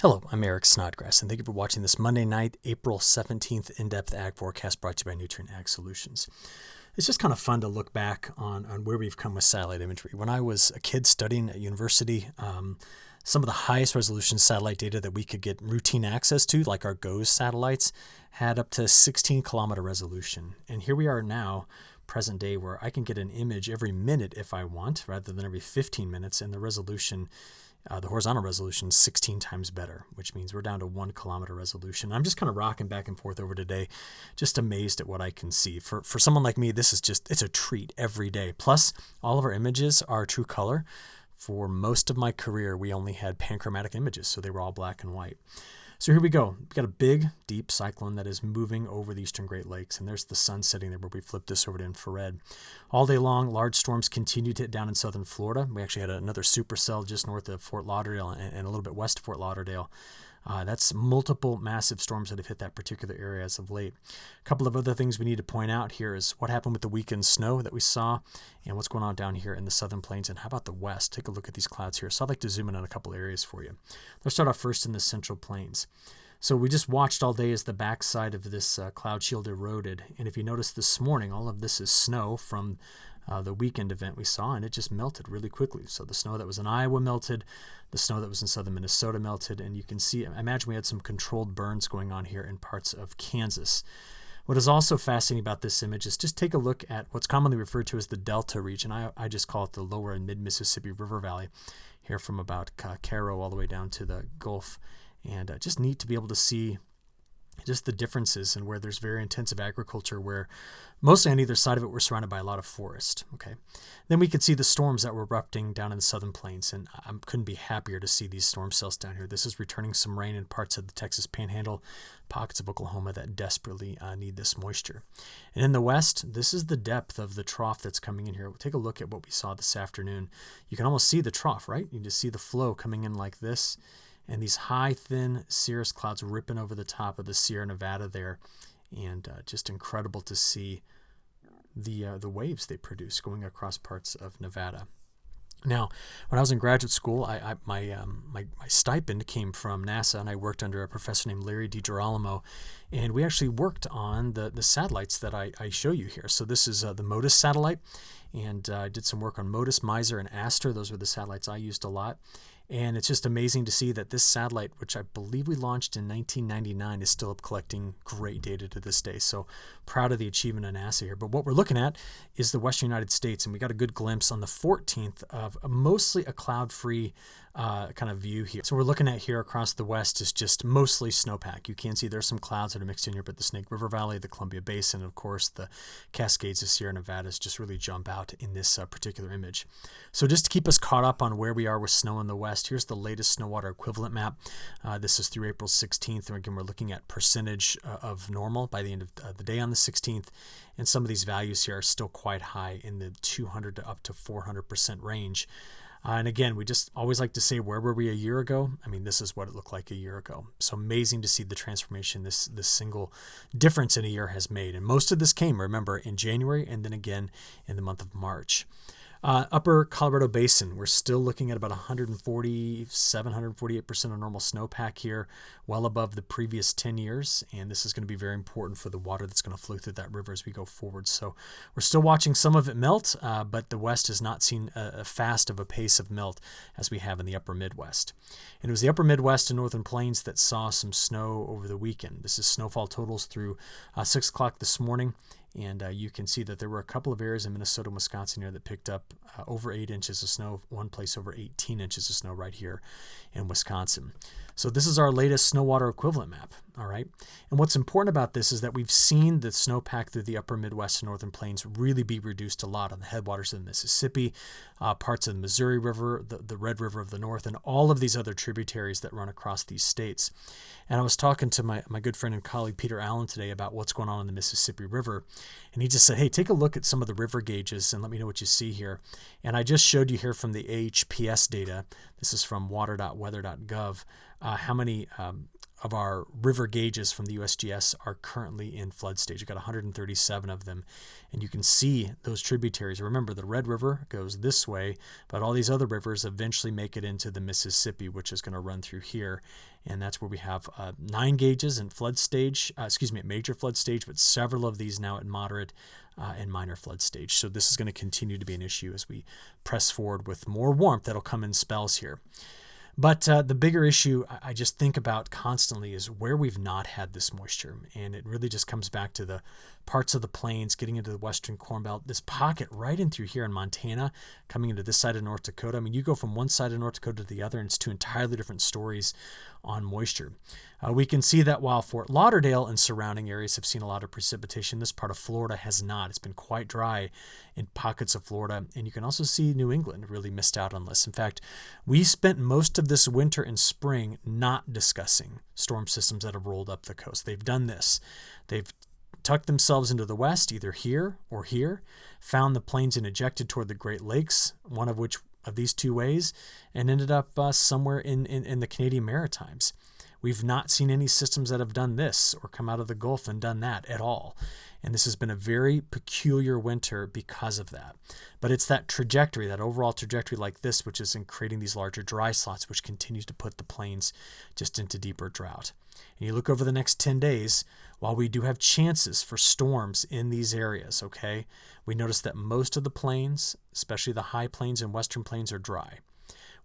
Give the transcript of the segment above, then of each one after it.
Hello, I'm Eric Snodgrass, and thank you for watching this Monday night, April 17th in-depth ag forecast brought to you by Nutrien Ag Solutions. It's just kind of fun to look back on where we've come with satellite imagery. When I was a kid studying at university, some of the highest resolution satellite data that we could get routine access to, like our GOES satellites, had up to 16-kilometer resolution. And here we are now, present day, where I can get an image every minute if I want, rather than every 15 minutes, and the resolution the horizontal resolution is 16 times better, which means we're down to 1 kilometer resolution. I'm just kind of rocking back and forth over today, just amazed at what I can see. For someone like me, this is it's a treat every day. Plus, all of our images are true color. For most of my career, we only had panchromatic images, so they were all black and white. So here we go. We've got a big, deep cyclone that is moving over the eastern Great Lakes, and there's the sun setting there where we flipped this over to infrared. All day long, large storms continued to hit down in southern Florida. We actually had another supercell just north of Fort Lauderdale and a little bit west of Fort Lauderdale. That's multiple massive storms that have hit that particular area as of late. A couple of other things we need to point out here is what happened with the weekend snow that we saw and what's going on down here in the southern plains. And how about the west? Take a look at these clouds here. So I'd like to zoom in on a couple areas for you. Let's start off first in the central plains. So we just watched all day as the backside of this cloud shield eroded. And if you notice this morning, all of this is snow from the weekend event we saw, and it just melted really quickly. So the snow that was in Iowa melted, the snow that was in southern Minnesota melted, and you can see, I imagine we had some controlled burns going on here in parts of Kansas. What is also fascinating about this image is just take a look at what's commonly referred to as the Delta region. I just call it the lower and mid-Mississippi River Valley, here from about Cairo all the way down to the Gulf. And just neat to be able to see just the differences and where there's very intensive agriculture, where mostly on either side of it we're surrounded by a lot of forest. Okay, then we could see the storms that were erupting down in the southern plains, and I couldn't be happier to see these storm cells down here. This is returning some rain in parts of the Texas Panhandle, pockets of Oklahoma that desperately need this moisture. And in the west, this is the depth of the trough that's coming in here. We'll take a look at what we saw this afternoon. You can almost see the trough, right? You just see the flow coming in like this. And these high, thin cirrus clouds ripping over the top of the Sierra Nevada there. And just incredible to see the waves they produce going across parts of Nevada. Now, when I was in graduate school, my stipend came from NASA, and I worked under a professor named Larry DiGirolamo, and we actually worked on the satellites that I show you here. So this is the MODIS satellite, and I did some work on MODIS, MISR, and ASTER. Those were the satellites I used a lot. And it's just amazing to see that this satellite, which I believe we launched in 1999, is still up collecting great data to this day. So proud of the achievement of NASA here. But what we're looking at is the Western United States, and we got a good glimpse on the 14th of mostly a cloud-free kind of view here. So we're looking at here across the west is just mostly snowpack. You can see there's some clouds that are mixed in here, but the Snake River Valley, the Columbia Basin, and of course the Cascades of Sierra Nevadas just really jump out in this particular image. So just to keep us caught up on where we are with snow in the west, here's the latest snow water equivalent map. This is through April 16th, and again we're looking at percentage of normal by the end of the day on the 16th, and some of these values here are still quite high in the 200 to up to 400% range. And again, we just always like to say, where were we a year ago? I mean, this is what it looked like a year ago. So amazing to see the transformation this single difference in a year has made. And most of this came, remember, in January and then again in the month of March. Upper Colorado Basin, we're still looking at about 147, 148% of normal snowpack here, well above the previous 10 years. And this is going to be very important for the water that's going to flow through that river as we go forward. So we're still watching some of it melt, but the West has not seen a fast of a pace of melt as we have in the upper Midwest. And it was the upper Midwest and northern plains that saw some snow over the weekend. This is snowfall totals through 6 o'clock this morning. And you can see that there were a couple of areas in Minnesota and Wisconsin here that picked up over 8 inches of snow, one place over 18 inches of snow right here in Wisconsin. So this is our latest snow water equivalent map, all right? And what's important about this is that we've seen the snowpack through the upper Midwest and northern plains really be reduced a lot on the headwaters of the Mississippi, parts of the Missouri River, the Red River of the North, and all of these other tributaries that run across these states. And I was talking to my good friend and colleague Peter Allen today about what's going on in the Mississippi River, and he just said, hey, take a look at some of the river gauges and let me know what you see here. And I just showed you here from the AHPS data. This is from water.weather.gov. how many of our river gauges from the USGS are currently in flood stage. We've got 137 of them, and you can see those tributaries. Remember, the Red River goes this way, but all these other rivers eventually make it into the Mississippi, which is going to run through here, and that's where we have 9 gauges in flood stage, at major flood stage, but several of these now at moderate and minor flood stage. So this is going to continue to be an issue as we press forward with more warmth that'll come in spells here. But the bigger issue I just think about constantly is where we've not had this moisture. And it really just comes back to the parts of the plains, getting into the western Corn Belt, this pocket right in through here in Montana, coming into this side of North Dakota. I mean, you go from one side of North Dakota to the other, and it's 2 entirely different stories on moisture. We can see that while Fort Lauderdale and surrounding areas have seen a lot of precipitation, this part of Florida has not. It's been quite dry in pockets of Florida, and you can also see New England really missed out on this. In fact, we spent most of this winter and spring not discussing storm systems that have rolled up the coast. They've done this. They've tucked themselves into the west, either here or here, found the plains and ejected toward the Great Lakes, one of which of these 2 ways, and ended up somewhere in the Canadian Maritimes. We've not seen any systems that have done this or come out of the Gulf and done that at all. And this has been a very peculiar winter because of that. But it's that trajectory, that overall trajectory like this, which is in creating these larger dry slots, which continues to put the plains just into deeper drought. And you look over the next 10 days, while we do have chances for storms in these areas, okay, we notice that most of the plains, especially the high plains and western plains, are dry.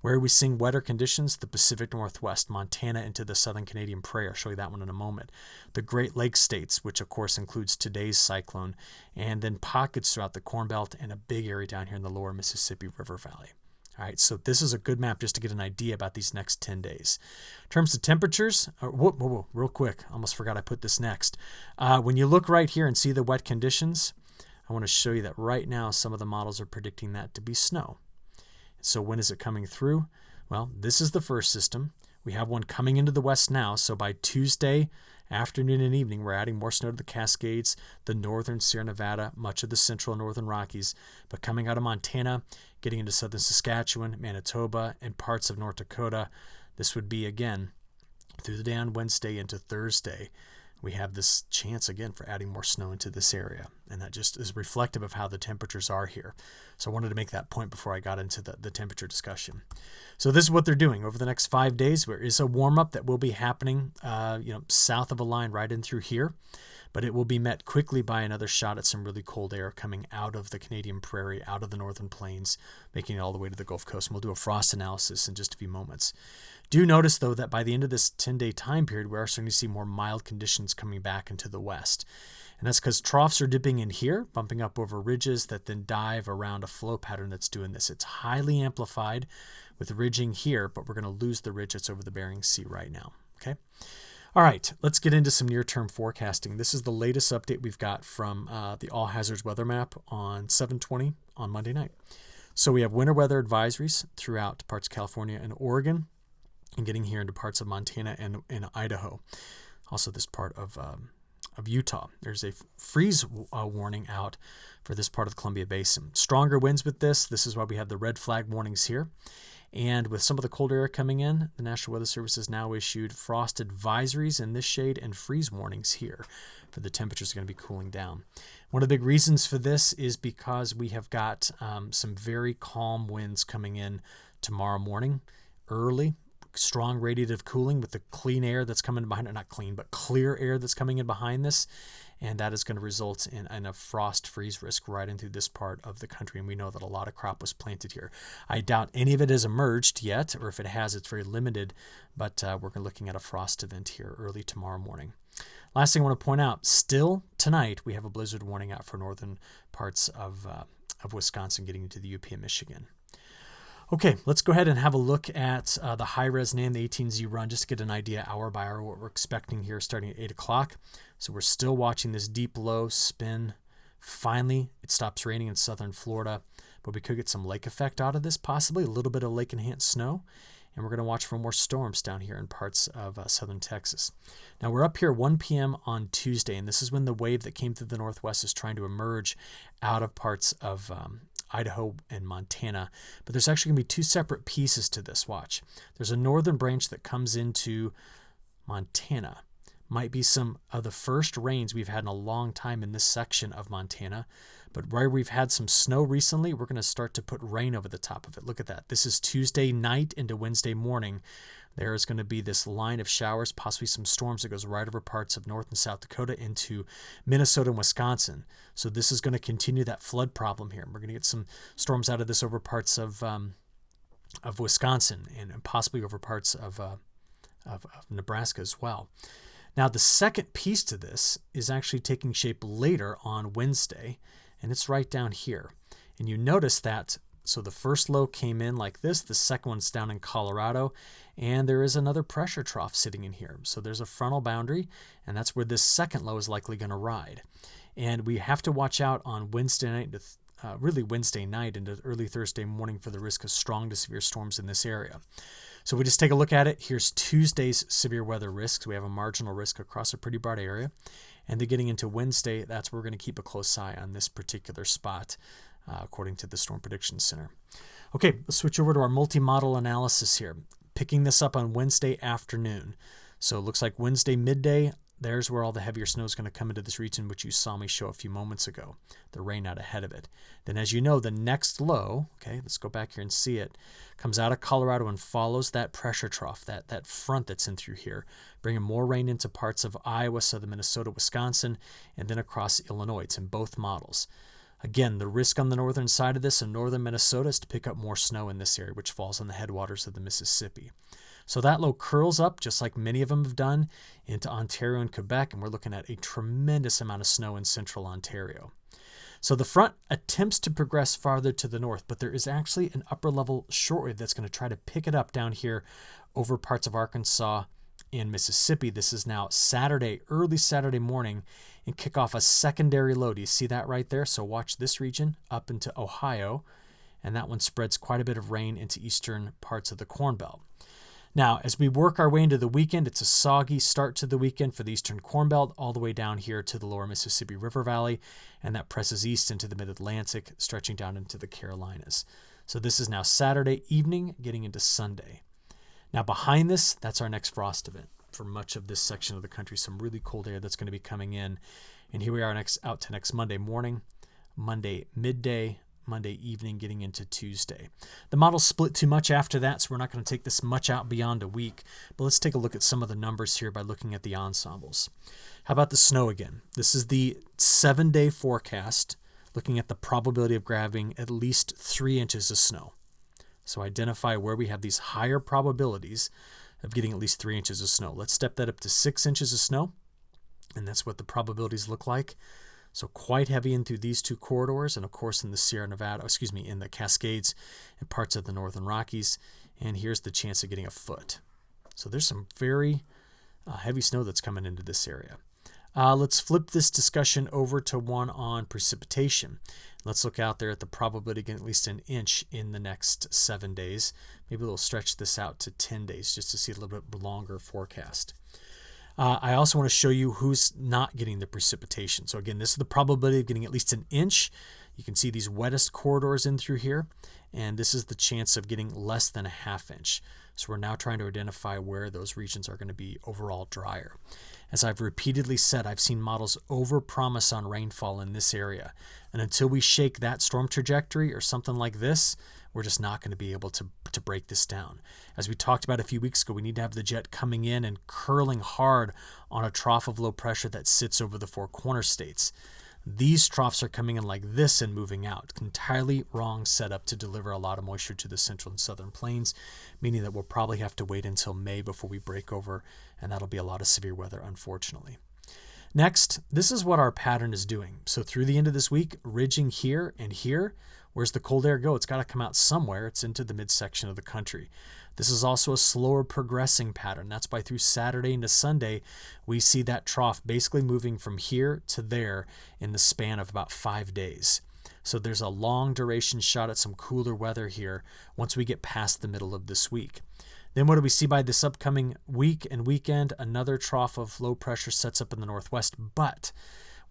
Where are we seeing wetter conditions? The Pacific Northwest, Montana into the southern Canadian Prairie. I'll show you that one in a moment. The Great Lakes states, which of course includes today's cyclone, and then pockets throughout the Corn Belt and a big area down here in the lower Mississippi River Valley. All right, so this is a good map just to get an idea about these next 10 days. In terms of temperatures, real quick, almost forgot I put this next. When you look right here and see the wet conditions, I want to show you that right now some of the models are predicting that to be snow. So when is it coming through? Well, this is the first system. We have one coming into the west now, so by Tuesday afternoon and evening, we're adding more snow to the Cascades, the northern Sierra Nevada, much of the central and northern Rockies, but coming out of Montana, getting into southern Saskatchewan, Manitoba, and parts of North Dakota. This would be, again, through the day on Wednesday into Thursday. We have this chance again for adding more snow into this area. And that just is reflective of how the temperatures are here. So I wanted to make that point before I got into the temperature discussion. So this is what they're doing. Over the next 5 days, there is a warm-up that will be happening south of a line right in through here. But it will be met quickly by another shot at some really cold air coming out of the Canadian Prairie, out of the northern plains, making it all the way to the Gulf Coast. And we'll do a frost analysis in just a few moments. Do notice, though, that by the end of this 10-day time period, we are starting to see more mild conditions coming back into the west. And that's because troughs are dipping in here, bumping up over ridges that then dive around a flow pattern that's doing this. It's highly amplified with ridging here, but we're going to lose the ridge that's over the Bering Sea right now. Okay. All right, let's get into some near-term forecasting. This is the latest update we've got from the All Hazards weather map on 7/20 on Monday night. So we have winter weather advisories throughout parts of California and Oregon, and getting here into parts of Montana and Idaho. Also this part of Utah. There's a freeze warning out for this part of the Columbia Basin. Stronger winds with this. This is why we have the red flag warnings here. And with some of the colder air coming in, the National Weather Service has now issued frost advisories in this shade and freeze warnings here for the temperatures are going to be cooling down. One of the big reasons for this is because we have got some very calm winds coming in tomorrow morning early. Strong radiative cooling with the clean air that's coming behind it, not clean, but clear air that's coming in behind this. And that is going to result in a frost freeze risk right into this part of the country. And we know that a lot of crop was planted here. I doubt any of it has emerged yet, or if it has, it's very limited. But we're looking at a frost event here early tomorrow morning. Last thing I want to point out, still tonight, we have a blizzard warning out for northern parts of Wisconsin getting into the UP and Michigan. Okay, let's go ahead and have a look at the high-res NAM, the 18Z run, just to get an idea hour by hour what we're expecting here starting at 8 o'clock. So we're still watching this deep low spin. Finally, it stops raining in southern Florida, but we could get some lake effect out of this, possibly a little bit of lake-enhanced snow. And we're going to watch for more storms down here in parts of southern Texas. Now, we're up here 1 p.m. on Tuesday, and this is when the wave that came through the northwest is trying to emerge out of parts of Idaho and Montana. But there's actually going to be two separate pieces to this. Watch. There's a northern branch that comes into Montana. Might be some of the first rains we've had in a long time in this section of Montana. But where we've had some snow recently, we're going to start to put rain over the top of it. Look at that. This is Tuesday night into Wednesday morning. There is going to be this line of showers, possibly some storms that goes right over parts of North and South Dakota into Minnesota and Wisconsin. So this is going to continue that flood problem here. We're going to get some storms out of this over parts of Wisconsin and possibly over parts of Nebraska as well. Now, the second piece to this is actually taking shape later on Wednesday, and it's right down here. And you notice that, so the first low came in like this, the second one's down in Colorado, and there is another pressure trough sitting in here. So there's a frontal boundary, and that's where this second low is likely going to ride. And we have to watch out on Wednesday night, really Wednesday night into early Thursday morning for the risk of strong to severe storms in this area. So we just take a look at it. Here's Tuesday's severe weather risks. We have a marginal risk across a pretty broad area. And then getting into Wednesday, that's where we're going to keep a close eye on this particular spot, according to the Storm Prediction Center. Okay, let's switch over to our multi-model analysis here. Picking this up on Wednesday afternoon. So it looks like Wednesday midday, there's where all the heavier snow is going to come into this region, which you saw me show a few moments ago. The rain out ahead of it. Then as you know, the next low, okay, let's go back here and see it, comes out of Colorado and follows that pressure trough, that front that's in through here, bringing more rain into parts of Iowa, southern Minnesota, Wisconsin, and then across Illinois. It's in both models. Again, the risk on the northern side of this in northern Minnesota is to pick up more snow in this area, which falls on the headwaters of the Mississippi. So that low curls up, just like many of them have done, into Ontario and Quebec, and we're looking at a tremendous amount of snow in central Ontario. So the front attempts to progress farther to the north, but there is actually an upper-level shortwave that's going to try to pick it up down here over parts of Arkansas and Mississippi. This is now Saturday, early Saturday morning, and kick off a secondary low. Do you see that right there? So watch this region up into Ohio, and that one spreads quite a bit of rain into eastern parts of the Corn Belt. Now, as we work our way into the weekend, it's a soggy start to the weekend for the eastern Corn Belt, all the way down here to the lower Mississippi River Valley, and that presses east into the mid-Atlantic, stretching down into the Carolinas. So this is now Saturday evening, getting into Sunday. Now, behind this, that's our next frost event for much of this section of the country. Some really cold air that's going to be coming in. And here we are out to next Monday morning, Monday midday, Monday evening, getting into Tuesday. The model split too much after that, so we're not going to take this much out beyond a week. But let's take a look at some of the numbers here by looking at the ensembles. How about the snow again? This is the 7-day forecast, looking at the probability of grabbing at least 3 inches of snow. So identify where we have these higher probabilities of getting at least 3 inches of snow. Let's step that up to 6 inches of snow, and that's what the probabilities look like. So quite heavy in through these two corridors, and of course in the in the Cascades and parts of the northern Rockies. And here's the chance of getting a foot. So there's some very heavy snow that's coming into this area. Let's flip this discussion over to one on precipitation. Let's look out there at the probability of getting at least an inch in the next 7 days. Maybe we'll stretch this out to 10 days just to see a little bit longer forecast. I also want to show you who's not getting the precipitation. So again, this is the probability of getting at least an inch. You can see these wettest corridors in through here, and this is the chance of getting less than a half inch. So we're now trying to identify where those regions are going to be overall drier. As I've repeatedly said, I've seen models overpromise on rainfall in this area. And until we shake that storm trajectory or something like this, we're just not going to be able to break this down. As we talked about a few weeks ago, we need to have the jet coming in and curling hard on a trough of low pressure that sits over the Four Corner states. These troughs are coming in like this and moving out. Entirely wrong setup to deliver a lot of moisture to the central and southern plains, meaning that we'll probably have to wait until May before we break over, and that'll be a lot of severe weather, unfortunately. Next, this is what our pattern is doing. So through the end of this week, ridging here and here. Where's the cold air go? It's got to come out somewhere. It's into the midsection of the country. This is also a slower progressing pattern. That's why through Saturday into Sunday, we see that trough basically moving from here to there in the span of about 5 days. So there's a long duration shot at some cooler weather here once we get past the middle of this week. Then what do we see by this upcoming week and weekend? Another trough of low pressure sets up in the northwest, but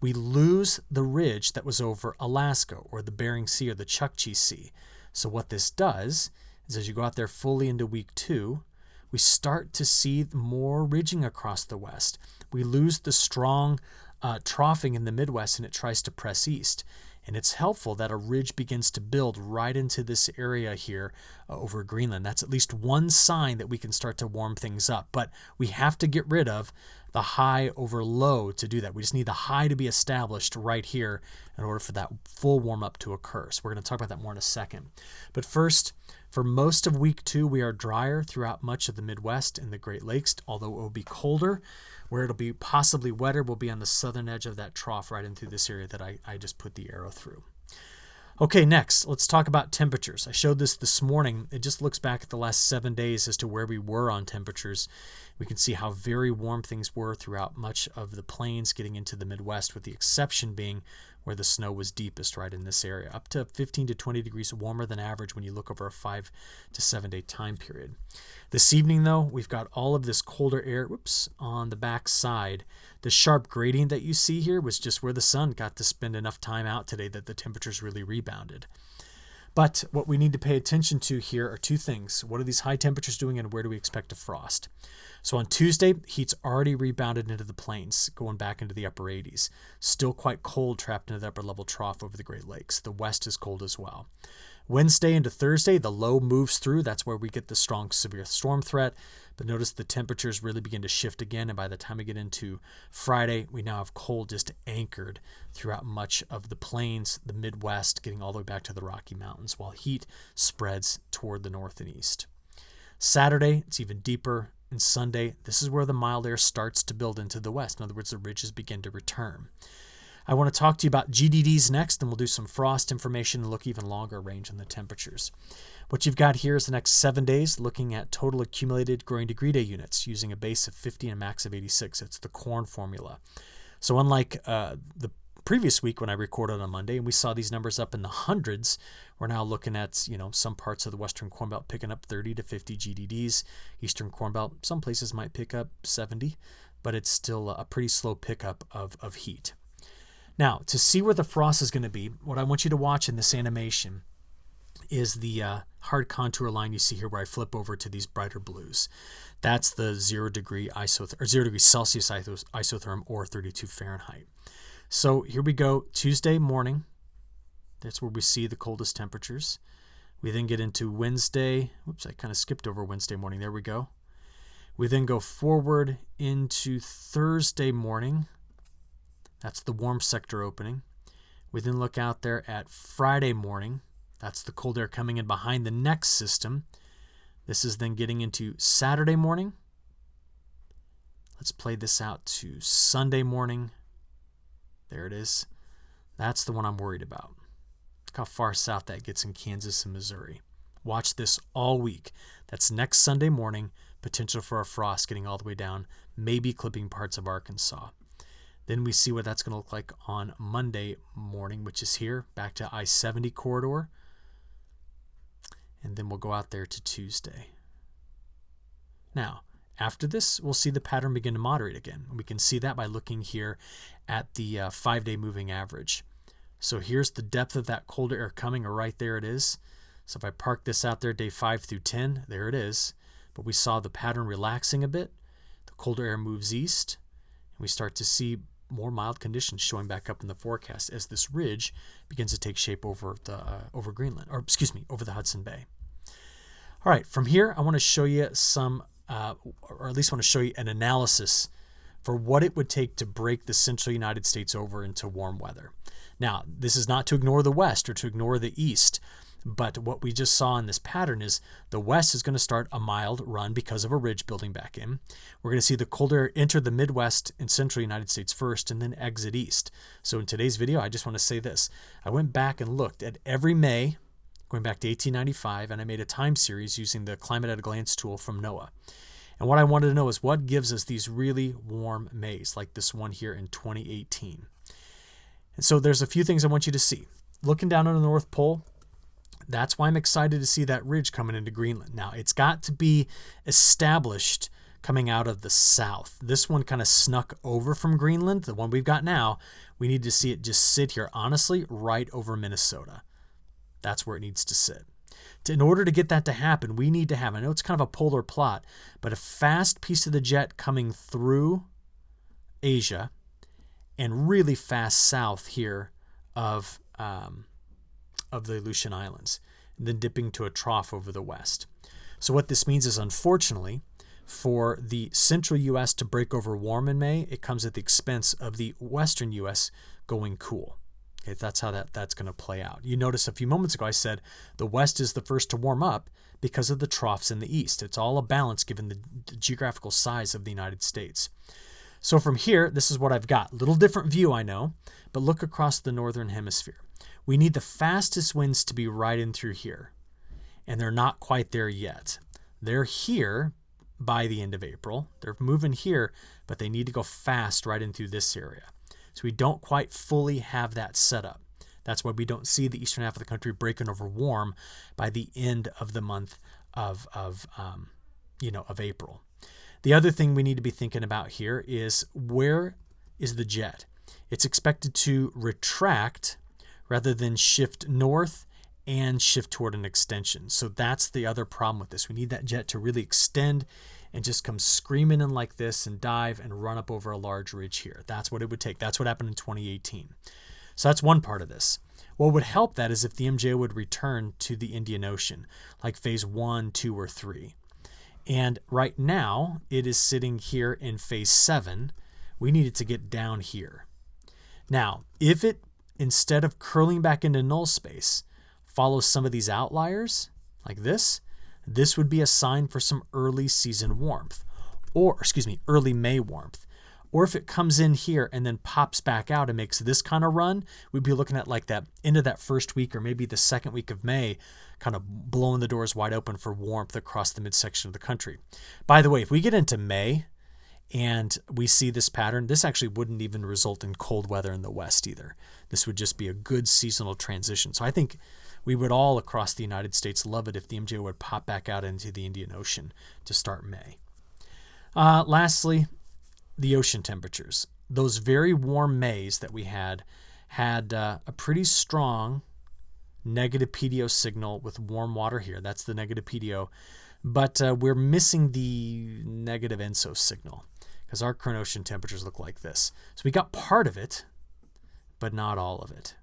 we lose the ridge that was over Alaska or the Bering Sea or the Chukchi Sea. So what this does is as you go out there fully into week 2, we start to see more ridging across the west. We lose the strong troughing in the Midwest and it tries to press east. And it's helpful that a ridge begins to build right into this area here over Greenland. That's at least one sign that we can start to warm things up. But we have to get rid of the high over low to do that. We just need the high to be established right here in order for that full warm up to occur. So we're going to talk about that more in a second. But first, for most of week 2, we are drier throughout much of the Midwest and the Great Lakes, although it will be colder. Where it'll be possibly wetter will be on the southern edge of that trough right in through this area that I just put the arrow through. Okay, next, let's talk about temperatures. I showed this morning. It just looks back at the last 7 days as to where we were on temperatures. We can see how very warm things were throughout much of the plains getting into the Midwest, with the exception being where the snow was deepest right in this area, up to 15 to 20 degrees warmer than average when you look over a 5 to 7 day time period. This evening, though, we've got all of this colder air on the back side. The sharp gradient that you see here was just where the sun got to spend enough time out today that the temperatures really rebounded. But what we need to pay attention to here are 2 things. What are these high temperatures doing and where do we expect a frost? So on Tuesday, heat's already rebounded into the plains, going back into the upper 80s. Still quite cold trapped into the upper level trough over the Great Lakes. The west is cold as well. Wednesday into Thursday, the low moves through. That's where we get the strong severe storm threat. But notice the temperatures really begin to shift again. And by the time we get into Friday, we now have cold just anchored throughout much of the plains, the Midwest, getting all the way back to the Rocky Mountains, while heat spreads toward the north and east. Saturday, it's even deeper. And Sunday, this is where the mild air starts to build into the west. In other words, the ridges begin to return. I want to talk to you about GDDs next, and we'll do some frost information and look even longer range in the temperatures. What you've got here is the next 7 days, looking at total accumulated growing degree day units using a base of 50 and a max of 86. It's the corn formula. So unlike the previous week when I recorded on Monday and we saw these numbers up in the hundreds, we're now looking at, some parts of the Western Corn Belt picking up 30 to 50 GDDs. Eastern Corn Belt, some places might pick up 70, but it's still a pretty slow pickup of heat. Now, to see where the frost is going to be, what I want you to watch in this animation is the hard contour line you see here where I flip over to these brighter blues. That's the 0 degree Celsius isotherm or 32 Fahrenheit. So here we go, Tuesday morning. That's where we see the coldest temperatures. We then get into Wednesday. Whoops, I kind of skipped over Wednesday morning. There we go. We then go forward into Thursday morning. That's the warm sector opening. We then look out there at Friday morning. That's the cold air coming in behind the next system. This is then getting into Saturday morning. Let's play this out to Sunday morning. There it is. That's the one I'm worried about. Look how far south that gets in Kansas and Missouri. Watch this all week. That's next Sunday morning. Potential for a frost getting all the way down, maybe clipping parts of Arkansas. Then we see what that's going to look like on Monday morning, which is here, back to I-70 corridor. And then we'll go out there to Tuesday. Now, after this, we'll see the pattern begin to moderate again. We can see that by looking here at the 5-day moving average. So here's the depth of that colder air coming, or right there it is. So if I park this out there, day 5 through 10, there it is. But we saw the pattern relaxing a bit. The colder air moves east, and we start to see more mild conditions showing back up in the forecast as this ridge begins to take shape over the Hudson Bay. All right, from here, I want to show you or at least want to show you an analysis for what it would take to break the central United States over into warm weather. Now, this is not to ignore the west or to ignore the east, but what we just saw in this pattern is the west is going to start a mild run because of a ridge building back in. We're going to see the cold air enter the Midwest and central United States first and then exit east. So in today's video, I just want to say this. I went back and looked at every May, going back to 1895, and I made a time series using the Climate at a Glance tool from NOAA. And what I wanted to know is what gives us these really warm Mays, like this one here in 2018. And so there's a few things I want you to see. Looking down on the North Pole, that's why I'm excited to see that ridge coming into Greenland. Now, it's got to be established coming out of the south. This one kind of snuck over from Greenland, the one we've got now. We need to see it just sit here, honestly, right over Minnesota. That's where it needs to sit. In order to get that to happen, we need to have, I know it's kind of a polar plot, but a fast piece of the jet coming through Asia and really fast south here of the Aleutian Islands, and then dipping to a trough over the west. So what this means is, unfortunately, for the central U.S. to break over warm in May, it comes at the expense of the western U.S. going cool. Okay, that's how that's going to play out. You notice a few moments ago I said the west is the first to warm up because of the troughs in the east. It's all a balance given the geographical size of the United States. So from here, this is what I've got. Little different view, I know, but look across the northern hemisphere. We need the fastest winds to be right in through here, and they're not quite there yet. They're here by the end of April. They're moving here, but they need to go fast right in through this area. So we don't quite fully have that set up. That's why we don't see the eastern half of the country breaking over warm by the end of the month of April. The other thing we need to be thinking about here is, where is the jet? It's expected to retract rather than shift north and shift toward an extension. So that's the other problem with this. We need that jet to really extend and just come screaming in like this and dive and run up over a large ridge here. That's what it would take. That's what happened in 2018. So that's one part of this. What would help that is if the MJO would return to the Indian Ocean, like phase 1, 2, or 3. And right now, it is sitting here in phase 7. We need it to get down here. Now, if it, instead of curling back into null space, follows some of these outliers, like this would be a sign for some early season warmth, or early May warmth. Or if it comes in here and then pops back out and makes this kind of run, we'd be looking at like that end of that first week or maybe the second week of May, kind of blowing the doors wide open for warmth across the midsection of the country. By the way, if we get into May and we see this pattern, this actually wouldn't even result in cold weather in the west either. This would just be a good seasonal transition. So I think we would all across the United States love it if the MJO would pop back out into the Indian Ocean to start May. Lastly, the ocean temperatures. Those very warm Mays that we had a pretty strong negative PDO signal with warm water here. That's the negative PDO. But we're missing the negative ENSO signal because our current ocean temperatures look like this. So we got part of it, but not all of it.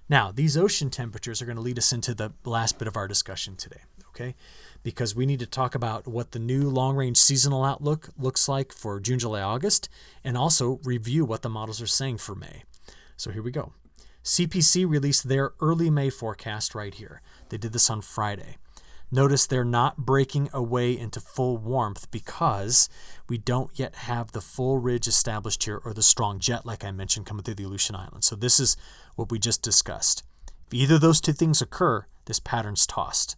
Now, these ocean temperatures are going to lead us into the last bit of our discussion today, okay? Because we need to talk about what the new long-range seasonal outlook looks like for June, July, August, and also review what the models are saying for May. So here we go. CPC released their early May forecast right here. They did this on Friday. Notice they're not breaking away into full warmth because we don't yet have the full ridge established here or the strong jet, like I mentioned, coming through the Aleutian Islands. So this is what we just discussed. If either of those two things occur, this pattern's tossed.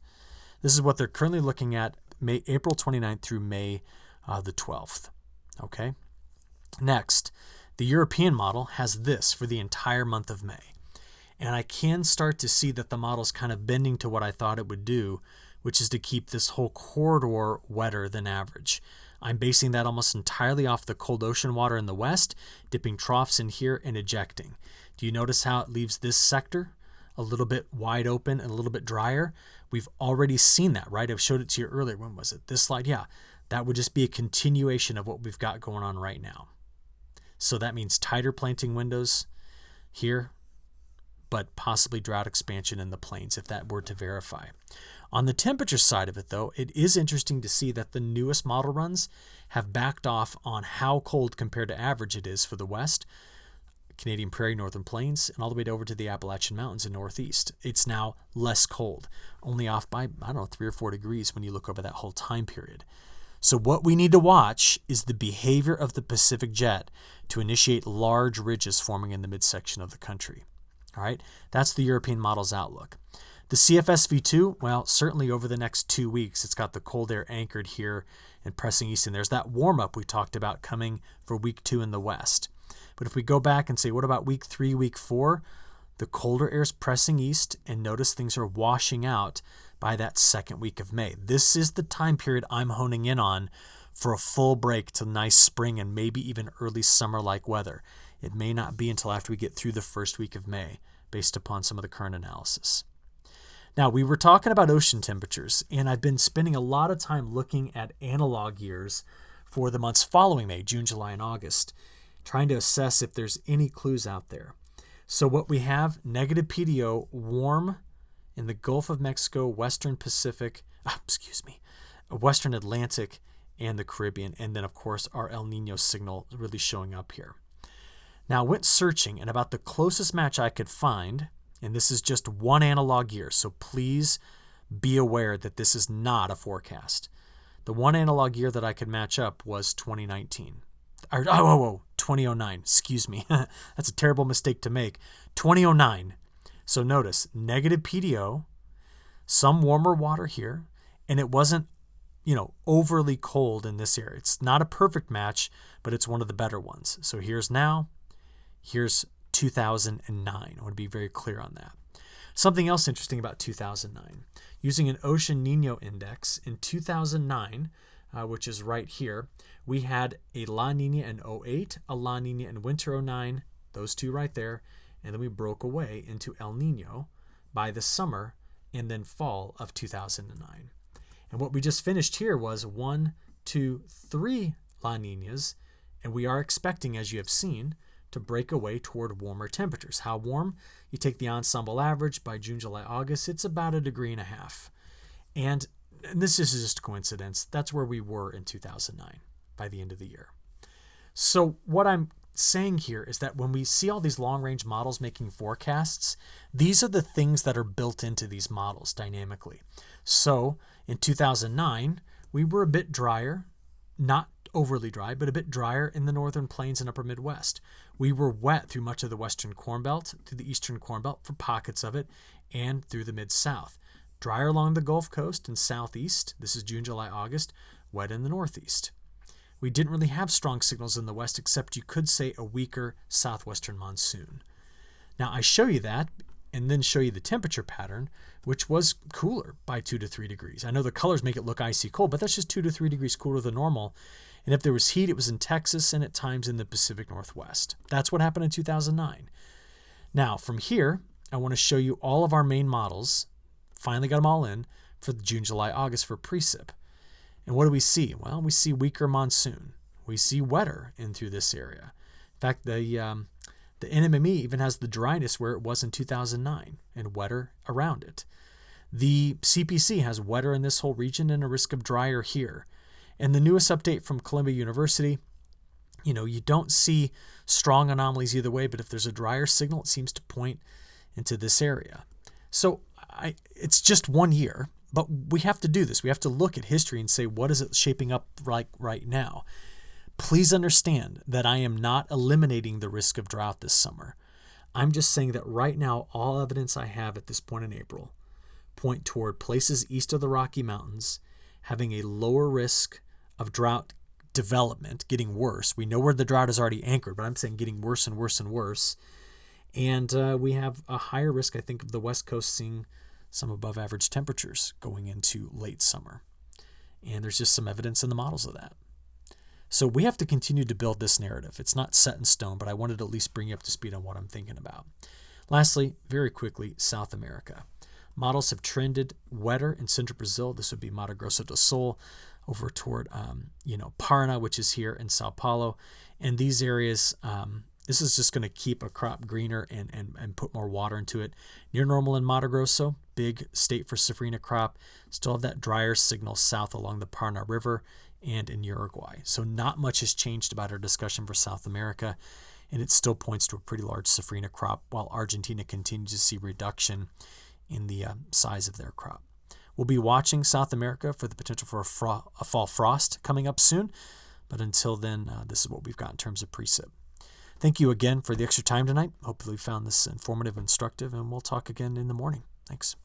This is what they're currently looking at April 29th through May the 12th. Okay. Next, the European model has this for the entire month of May. And I can start to see that the model's kind of bending to what I thought it would do, which is to keep this whole corridor wetter than average. I'm basing that almost entirely off the cold ocean water in the west, dipping troughs in here and ejecting. Do you notice how it leaves this sector a little bit wide open and a little bit drier? We've already seen that, right? I've showed it to you earlier. When was it? This slide? Yeah. That would just be a continuation of what we've got going on right now. So that means tighter planting windows here, but possibly drought expansion in the plains if that were to verify. On the temperature side of it, though, it is interesting to see that the newest model runs have backed off on how cold compared to average it is for the west, Canadian Prairie, Northern Plains, and all the way over to the Appalachian Mountains in Northeast. It's now less cold, only off by, 3 or 4 degrees when you look over that whole time period. So what we need to watch is the behavior of the Pacific jet to initiate large ridges forming in the midsection of the country. All right, that's the European model's outlook. The CFSV2, well, certainly over the next 2 weeks, it's got the cold air anchored here and pressing east, and there's that warm-up we talked about coming for week 2 in the west. But if we go back and say, what about week 3, week 4? The colder air is pressing east, and notice things are washing out by that second week of May. This is the time period I'm honing in on for a full break to nice spring and maybe even early summer-like weather. It may not be until after we get through the first week of May, based upon some of the current analysis. Now, we were talking about ocean temperatures, and I've been spending a lot of time looking at analog years for the months following May, June, July, and August, trying to assess if there's any clues out there. So what we have, negative PDO, warm in the Gulf of Mexico, Western Pacific, Western Atlantic, and the Caribbean, and then, of course, our El Nino signal really showing up here. Now, I went searching, and about the closest match I could find, and this is just one analog year, so please be aware that this is not a forecast. The one analog year that I could match up was 2019. 2009, excuse me. That's a terrible mistake to make. 2009. So notice, negative PDO, some warmer water here, and it wasn't, overly cold in this area. It's not a perfect match, but it's one of the better ones. So here's 2009. I want to be very clear on that. Something else interesting about 2009. Using an Ocean Nino index in 2009, which is right here, we had a La Nina in 08, a La Nina in winter 09, those two right there, and then we broke away into El Nino by the summer and then fall of 2009. And what we just finished here was 1, 2, 3 La Ninas, and we are expecting, as you have seen, to break away toward warmer temperatures. How warm? You take the ensemble average by June, July, August, it's about 1.5 degrees. And this is just a coincidence. That's where we were in 2009 by the end of the year. So what I'm saying here is that when we see all these long-range models making forecasts, these are the things that are built into these models dynamically. So in 2009, we were a bit drier, not overly dry, but a bit drier in the northern plains and upper Midwest. We were wet through much of the western Corn Belt, through the eastern Corn Belt for pockets of it, and through the Mid-South. Drier along the Gulf Coast and southeast. This is June, July, August. Wet in the northeast. We didn't really have strong signals in the west, except you could say a weaker southwestern monsoon. Now, I show you that and then show you the temperature pattern, which was cooler by 2 to 3 degrees. I know the colors make it look icy cold, but that's just 2 to 3 degrees cooler than normal. And if there was heat, it was in Texas and at times in the Pacific Northwest. That's what happened in 2009. Now, from here, I want to show you all of our main models. Finally got them all in for June, July, August for precip. And what do we see? Well, we see weaker monsoon. We see wetter in through this area. In fact, the NMME even has the dryness where it was in 2009 and wetter around it. The CPC has wetter in this whole region and a risk of drier here. And the newest update from Columbia University, you don't see strong anomalies either way, but if there's a drier signal, it seems to point into this area. So it's just 1 year, but we have to do this. We have to look at history and say, what is it shaping up like right now? Please understand that I am not eliminating the risk of drought this summer. I'm just saying that right now, all evidence I have at this point in April point toward places east of the Rocky Mountains having a lower risk of drought development, getting worse. We know where the drought is already anchored, but I'm saying getting worse and worse and worse. And we have a higher risk, I think, of the West Coast seeing some above average temperatures going into late summer. And there's just some evidence in the models of that. So we have to continue to build this narrative. It's not set in stone, but I wanted to at least bring you up to speed on what I'm thinking about. Lastly, very quickly, South America. Models have trended wetter in central Brazil. This would be Mato Grosso do Sul over toward, Paraná, which is here in Sao Paulo. And these areas, this is just going to keep a crop greener and put more water into it. Near normal in Mato Grosso, big state for safrinha crop. Still have that drier signal south along the Paraná River and in Uruguay. So not much has changed about our discussion for South America, and it still points to a pretty large safrinha crop, while Argentina continues to see reduction in the size of their crop. We'll be watching South America for the potential for a fall frost coming up soon, but until then, this is what we've got in terms of precip. Thank you again for the extra time tonight. Hopefully you found this informative and instructive, and we'll talk again in the morning. Thanks.